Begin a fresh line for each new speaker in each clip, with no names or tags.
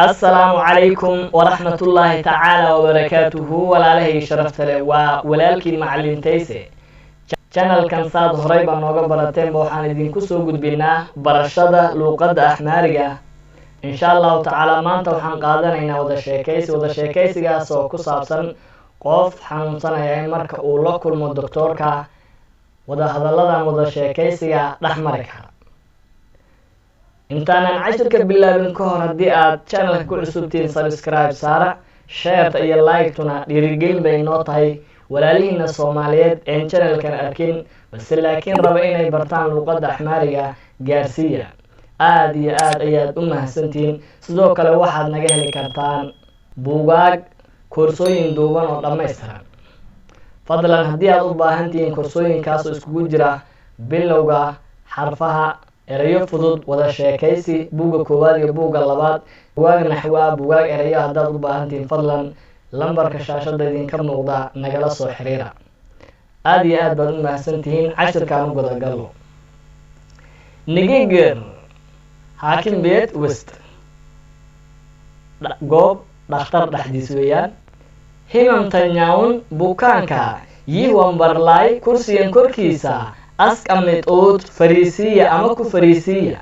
السلام عليكم ورحمة الله تعالى وبركاته ولا شرفت له ولالكي معلم تيسي channel kan saad horay baan nooga barateen waxaan idinku soo gudbinaa barashada luqadda Axmaariga insha Allah taala maanta waxaan qaadanaynaa wada sheekaysigaas oo ku saabsan qof xanuunsanaya marka uu la kulmo doctorka wada hadaladan wada sheekaysiga dhaxmari kara intaan cashirka bilaabin ka hor hadii aad channelka ku cusubtiin subscribe saara share iyo like tuna dhiirigelin bay noo tahay walaalihina Soomaaliyeed ee channelkan arkin balse laakiin raba inay bartaan luqadda Axmaariga gaarsiiya aad iyo aad ayaad u mahadsantiin sidoo kale waxaad naga heli kartaan buugaag koorsooyin duuban oo dhameystiran fadlan haddii aad u baahan tihiin koorsooyinkaas oo iskugu jira bilowga xarfaha erayo fudud wada sheekaysi buuga koowaad iyo buuga labaad buugaag naxwa buugaag erayo haddaad u baahan tihiin fadlan lambarka shaashada idinka muuqda nagala soo xiriira aad iyo aad baad u mahadsantihiin cashirkaan u gudagalo Nigeger Hakim Beit West goob dhakhtar dhexdiis weeyaan himamtanyaun bukaanka yiwan barlay kursigan korkiisa askamid ood fariisiya ama ku fariisiya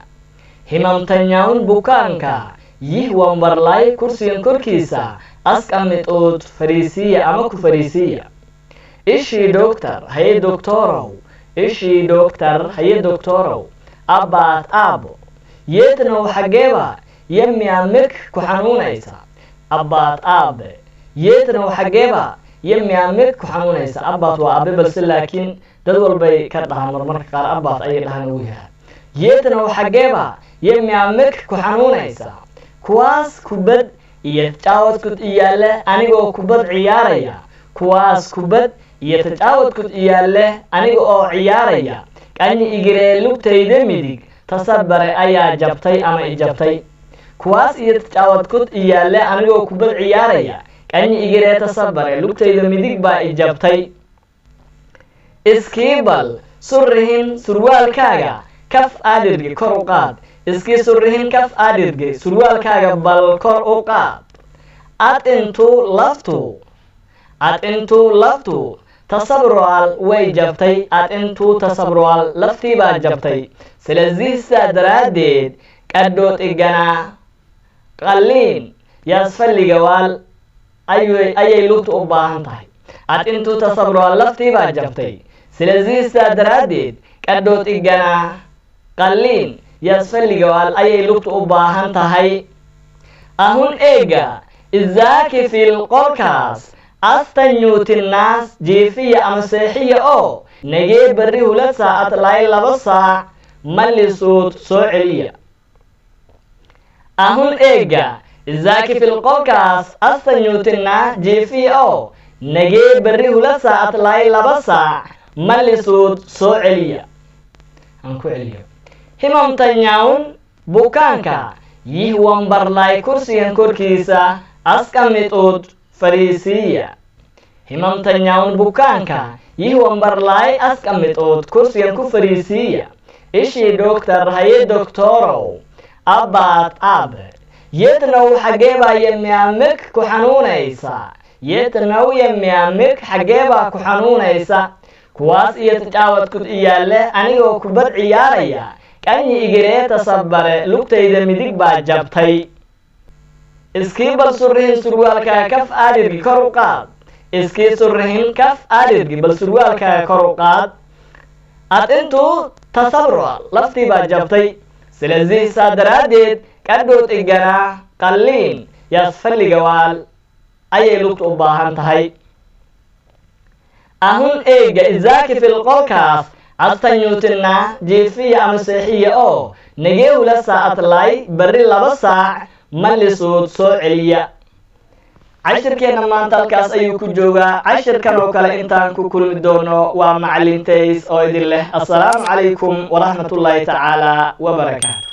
himamtanyaun bukaanka yiwan barlay kursigan korkiisa askamid ood fariisiya ama ku fariisiya ishii doctor haye doctorow abbaad aabo yeetna xageeba yamiamik ku xanuunaysa abbaad aabe yeetna xageeba yamiamik ku xanuunaysa abbaad waa aabe balse laakiin dad walbay ka dhahaan marmarka qaar abbaad ay dhahaan uu yahay yeetna xageeba yamiamik ku xanuunaysa kuwaas kubad iyo tajaawad iyaale anigoo kubad ciyaaraya kuwaas kubad iyo tajaawad iyaale anigoo ciyaaraya qani igiree lugtayda midig tasabare ayaa jabtay ama ijabtay kuwaas iyo tajaawad iyaale anigoo kubad ciyaaraya qani igiree tasabare lugtayda midig baa ijabtay iskiibal surrihin surwaalkaaga kaf aadirgi kor u qaad iski surrihin kaf aadirgi surwaalkaaga bal kor u qaad ad intuu laftu tasabrual way jabtay ad intuu tasabrual laftii baa jabtay silasiisa daraadeed qadhood igana qalliin yaasfalliga waal ayay lugtu u baahan tahay ad intuu tasabrual laftii baa jabtay silasiisa daraadeed qadhood igana qalliin yaasfalliga waal ayay lugtu u baahan tahay ahun eega izaaki fil qolkaas astanyuutinnaas jiifiya ama seexiya oo nagee barri hula saacad lay 2 saac malisuud soo celiya ahun eega izaaki fil qolkaas astanyuutinnaas jiifiya oo nagee barri hula saacad lay 2 saac malisuud soo celiya aan ku celiyo himamtanyaun bukaanka yiwan barlay kursigan korkiisa askamid ood fariisiya himamtanyaun bukaanka yiwan barlay askamid ood kursigan ku fariisiya ishii doctor haye doctorow abbaad aabe yeetnaw xageeba yamiamik ku xanuunaysa xageeba ku xanuunaysa kuwaas iyo tajaawad iyaale anigoo kubad ciyaaraya qani igiree tasabare lugtayda midig baa jabtay iskiibal surrihin surwaalkaaga kaf aadirgi kor u qaad iskii surrihin kaf aadirgi bal surwaalkaaga kor u qaad ad intuu tasabrual laftii baa jabtay silasiisa daraadeed qadhood igana qalliin yaasfalliga waal ayay lugtu u baahan tahay ahun eega izaaki fil qolkaas astanyuutinna jiifiya ama seexiya oo nagee hula saacad lay barri 2 saac malisuud soo celiya cashirkeena maanta halkaas ayuu ku joogaa cashirkan oo kale intaan ku kulmi doono waa macalin Tays oo idin leh assalaamu calaykum waraxmatullaahi tacaala wabarakaatu